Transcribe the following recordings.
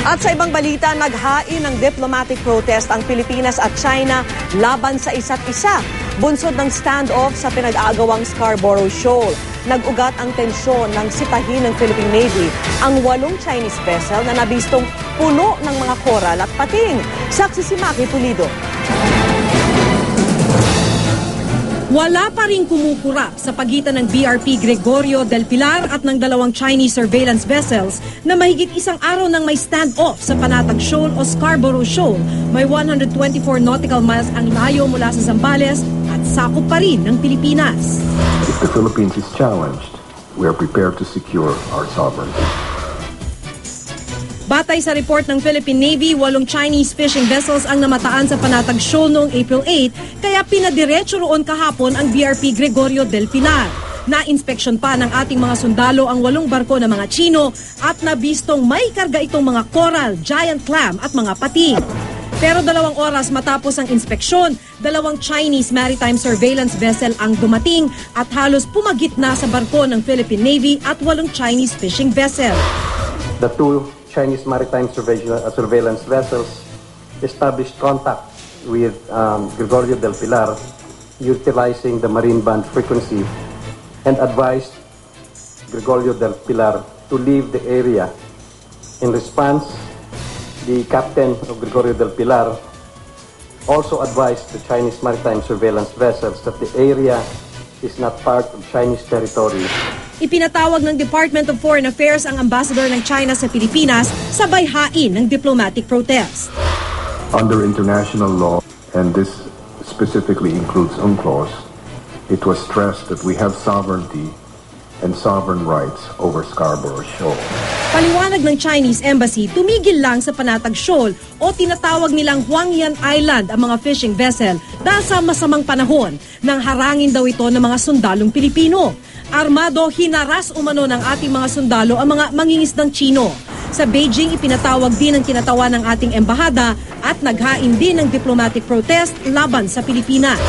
At sa ibang balita, naghain ng diplomatic protest ang Pilipinas at China laban sa isa't isa. Bunsod ng standoff sa pinag-aagawang Scarborough Shoal. Nag-ugat ang tensyon ng sitahin ng Philippine Navy ang 8 Chinese vessel na nabistong puno ng mga koral at pating. Saksi si Maki Pulido. Wala pa rin kumukurap sa pagitan ng BRP Gregorio del Pilar at ng 2 Chinese surveillance vessels na mahigit isang araw nang may standoff sa Panatag Shoal o Scarborough Shoal. May 124 nautical miles ang layo mula sa Zambales at sakop pa rin ng Pilipinas. If the Philippines is challenged, we are prepared to secure our sovereignty. Batay sa report ng Philippine Navy, 8 Chinese fishing vessels ang namataan sa Panatag Shoal noong April 8, kaya pinadiretso roon kahapon ang BRP Gregorio del Pilar. Na-inspeksyon pa ng ating mga sundalo ang 8 barko ng mga Chino at nabistong may karga itong mga coral, giant clam at mga pating. Pero 2 oras matapos ang inspeksyon, 2 Chinese maritime surveillance vessel ang dumating at halos pumagitna sa barko ng Philippine Navy at 8 Chinese fishing vessel. The 2 Chinese maritime surveillance vessels established contact with Gregorio del Pilar, utilizing the marine band frequency, and advised Gregorio del Pilar to leave the area. In response, the captain of Gregorio del Pilar also advised the Chinese maritime surveillance vessels that the area is not part of Chinese territory. Ipinatawag ng Department of Foreign Affairs ang ambassador ng China sa Pilipinas sa bayhain ng diplomatic protest. Under international law, and this specifically includes UNCLOS, it was stressed that we have sovereignty and sovereign rights over Scarborough Shoal. Paliwanag ng Chinese Embassy, tumigil lang sa Panatag Shoal o tinatawag nilang Huangyan Island ang mga fishing vessel dahil sa masamang panahon nang harangin daw ito ng mga sundalong Pilipino. Armado, hinaras umano ng ating mga sundalo ang mga mangingisdang Chino. Sa Beijing, ipinatawag din ang kinatawan ng ating embahada at naghain din ng diplomatic protest laban sa Pilipinas.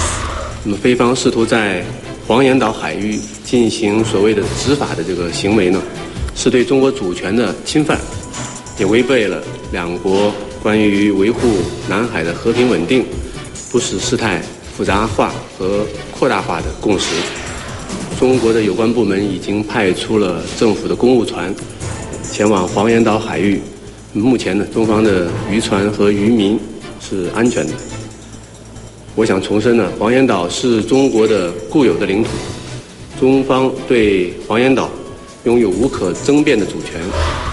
菲方试图在黄岩岛海域进行所谓的执法的这个行为呢，是对中国主权的侵犯，也违背了两国关于维护南海的和平稳定、不使事态复杂化和扩大化的共识。中国的有关部门已经派出了政府的公务船前往黄岩岛海域，目前呢，中方的渔船和渔民是安全的。我想重申呢，黄岩岛是中国的固有的领土，中方对黄岩岛拥有无可争辩的主权。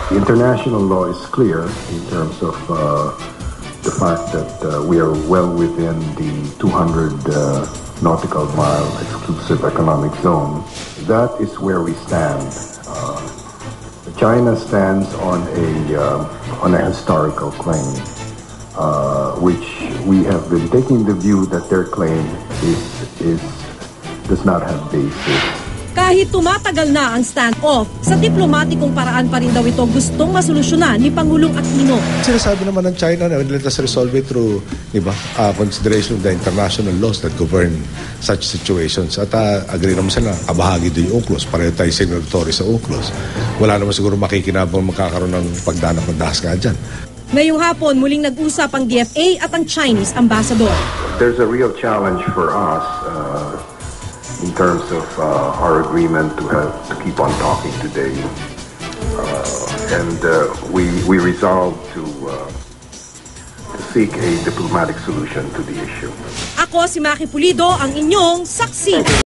The international law is clear in terms of the fact that we are well within the 200 nautical mile exclusive economic zone. That is where we stand. China stands on a historical claim, which we have been taking the view that their claim does not have basis. Kahit tumatagal na ang standoff, sa diplomatikong paraan pa rin daw ito gustong masolusyonan ni Pangulong Aquino. Sinasabi naman ng China na let us resolve it through consideration of the international laws that govern such situations. At agree naman sila, kabahagi din yung UNCLOS, pareho tayo signatory sa UNCLOS. Wala naman siguro makikinabang magkakaroon ng pagdana pagdahas nga dyan. Ngayong hapon, muling nag-usap ang DFA at ang Chinese ambassador. There's a real challenge for us in terms of our agreement to keep on talking today, and we resolve to seek a diplomatic solution to the issue. Ako si Maki Pulido, ang inyong saksi.